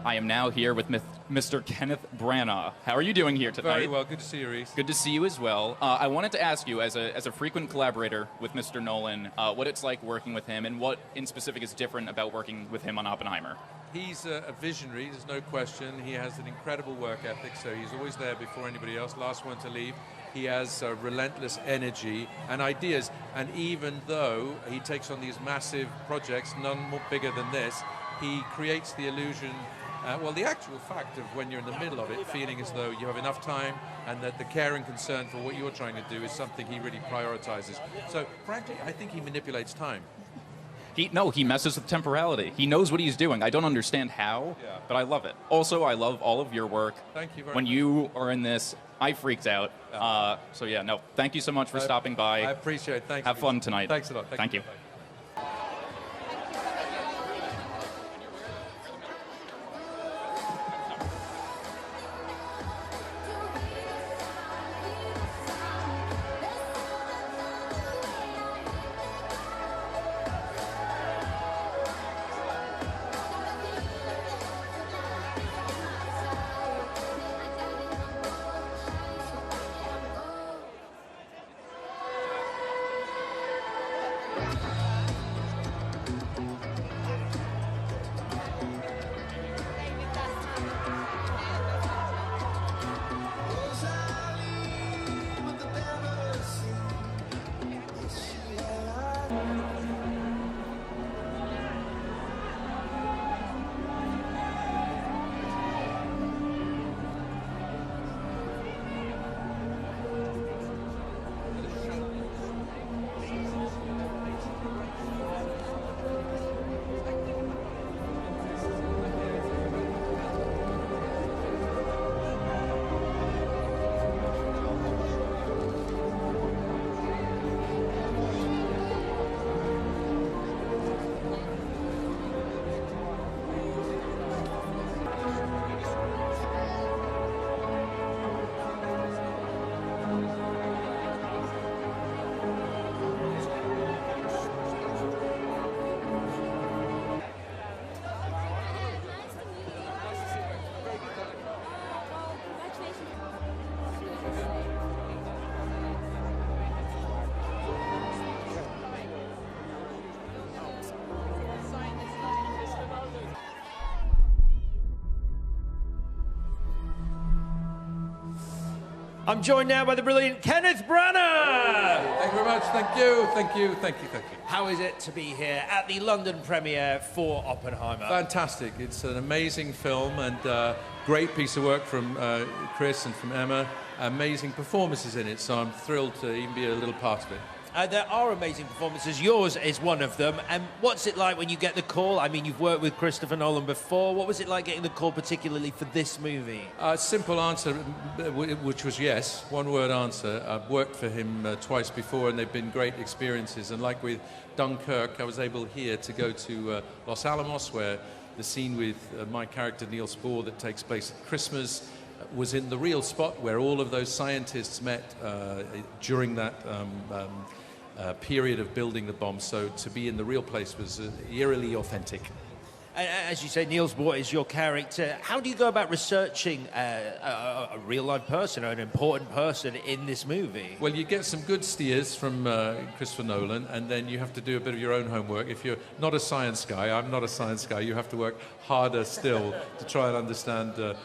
I am now here with Mr. Kenneth Branagh. How are you doing here tonight? Very well. Good to see you, Reese. Good to see you as well. I wanted to ask you, as a frequent collaborator with Mr. Nolan, what it's like working with him, and what in specific is different about working with him on Oppenheimer. He's a visionary, there's no question. He has an incredible work ethic, so he's always there before anybody else, last one to leave. He has relentless energy and ideas, and even though he takes on these massive projects, none more bigger than this, he creates the illusion, the actual fact of when you're in the middle of it, feeling as though you have enough time and that the care and concern for what you're trying to do is something he really prioritizes. So, frankly, I think he manipulates time. He messes with temporality. He knows what he's doing. I don't understand how, but I love it. Also, I love all of your work. Thank you very much. When you are in this, I freaked out. Thank you so much for stopping by. I appreciate it. Thanks. Have fun tonight. Thanks a lot. Thank you. I'm joined now by the brilliant Kenneth Branagh! Thank you very much. Thank you. Thank you. Thank you. Thank you. How is it to be here at the London premiere for Oppenheimer? Fantastic. It's an amazing film and great piece of work from Chris and from Emma. Amazing performances in it, so I'm thrilled to even be a little part of it. There are amazing performances. Yours is one of them. And what's it like when you get the call? I mean, you've worked with Christopher Nolan before. What was it like getting the call, particularly for this movie? Simple answer, which was yes. One-word answer. I've worked for him twice before, and they've been great experiences. And like with Dunkirk, I was able here to go to Los Alamos, where the scene with my character, Neil Spohr, that takes place at Christmas, was in the real spot where all of those scientists met during that period of building the bomb. So to be in the real place was eerily authentic. As you say, Neil Spohr is your character. How do you go about researching a real-life person, or an important person in this movie? Well, you get some good steers from Christopher Nolan, and then you have to do a bit of your own homework. If you're not a science guy, I'm not a science guy, you have to work harder still to try and understand the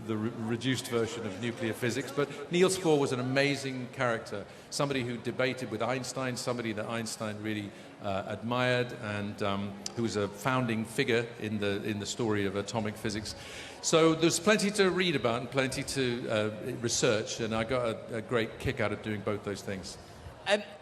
reduced version of nuclear physics. But Neil Spohr was an amazing character, somebody who debated with Einstein, somebody that Einstein really admired, and who was a founding figure in the story of atomic physics. So there's plenty to read about and plenty to research, and I got a great kick out of doing both those things.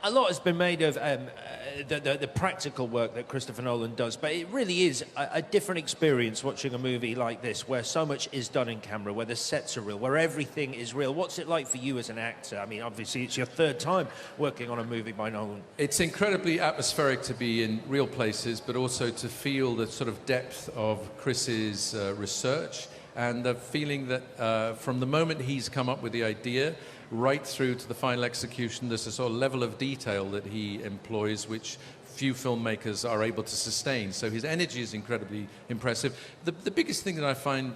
A lot has been made of the practical work that Christopher Nolan does, but it really is a different experience watching a movie like this, where so much is done in camera, where the sets are real, where everything is real. What's it like for you as an actor? I mean, obviously, it's your third time working on a movie by Nolan. It's incredibly atmospheric to be in real places, but also to feel the sort of depth of Chris's research, and the feeling that from the moment he's come up with the idea, right through to the final execution. There's a sort of level of detail that he employs which few filmmakers are able to sustain. So his energy is incredibly impressive. The biggest thing that I find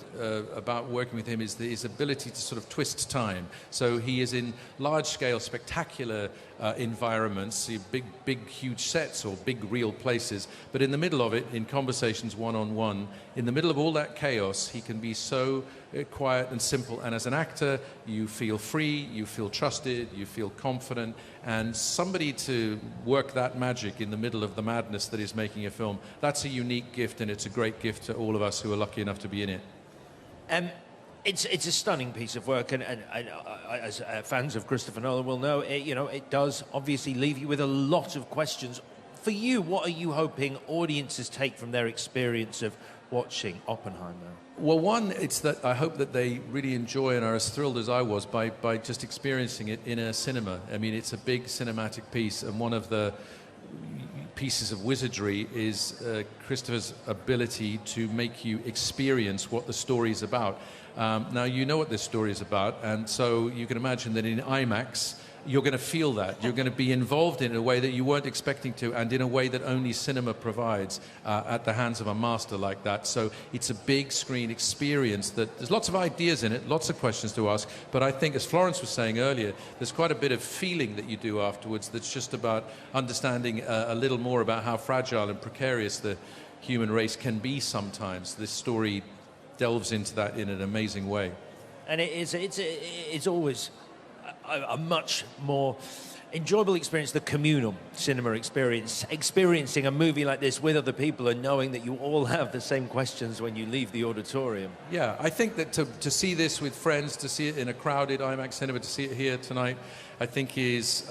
about working with him is his ability to sort of twist time. So he is in large-scale, spectacular environments, big, huge sets or big real places. But in the middle of it, in conversations one-on-one, in the middle of all that chaos, he can be so quiet and simple. And as an actor, you feel free, you feel trusted, you feel confident. And somebody to work that magic in the middle of the madness that is making a film, that's a unique gift, and it's a great gift to all of us who are lucky enough to be in it. It's a stunning piece of work, and as fans of Christopher Nolan will know, it does obviously leave you with a lot of questions. For you, what are you hoping audiences take from their experience of watching Oppenheimer? Well, one, it's that I hope that they really enjoy and are as thrilled as I was by just experiencing it in a cinema. I mean, it's a big cinematic piece, and one of the pieces of wizardry is Christopher's ability to make you experience what the story is about. Now, you know what this story is about, and so you can imagine that in IMAX, you're going to feel that. You're going to be involved in a way that you weren't expecting to, and in a way that only cinema provides at the hands of a master like that. So it's a big screen experience that there's lots of ideas in it, lots of questions to ask, but I think, as Florence was saying earlier, there's quite a bit of feeling that you do afterwards that's just about understanding a little more about how fragile and precarious the human race can be sometimes. This story delves into that in an amazing way. And it's always a much more enjoyable experience, the communal cinema experience, experiencing a movie like this with other people and knowing that you all have the same questions when you leave the auditorium. Yeah, I think that to see this with friends, to see it in a crowded IMAX cinema, to see it here tonight, I think is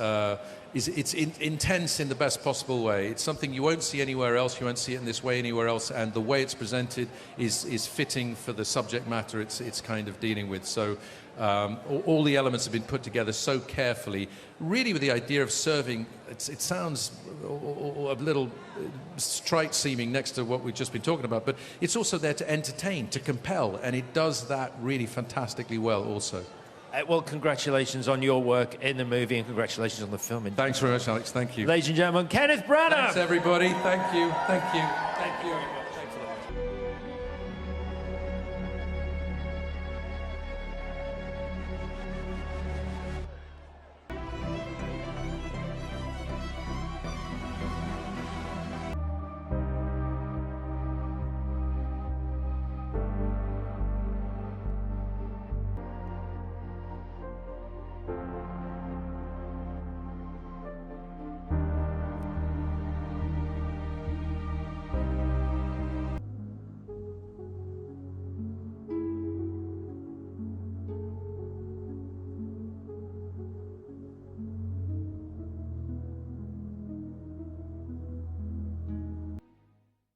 intense in the best possible way. It's something you won't see anywhere else. You won't see it in this way anywhere else, and the way it's presented is fitting for the subject matter it's kind of dealing with. So all the elements have been put together so carefully, really with the idea of serving. It sounds a little trite seeming next to what we've just been talking about, but it's also there to entertain, to compel, and it does that really fantastically well also. Well, congratulations on your work in the movie, and congratulations on the film. Thanks very much, Alex. Thank you. Ladies and gentlemen, Kenneth Branagh. Thanks, everybody. Thank you. Thank you. Thank you.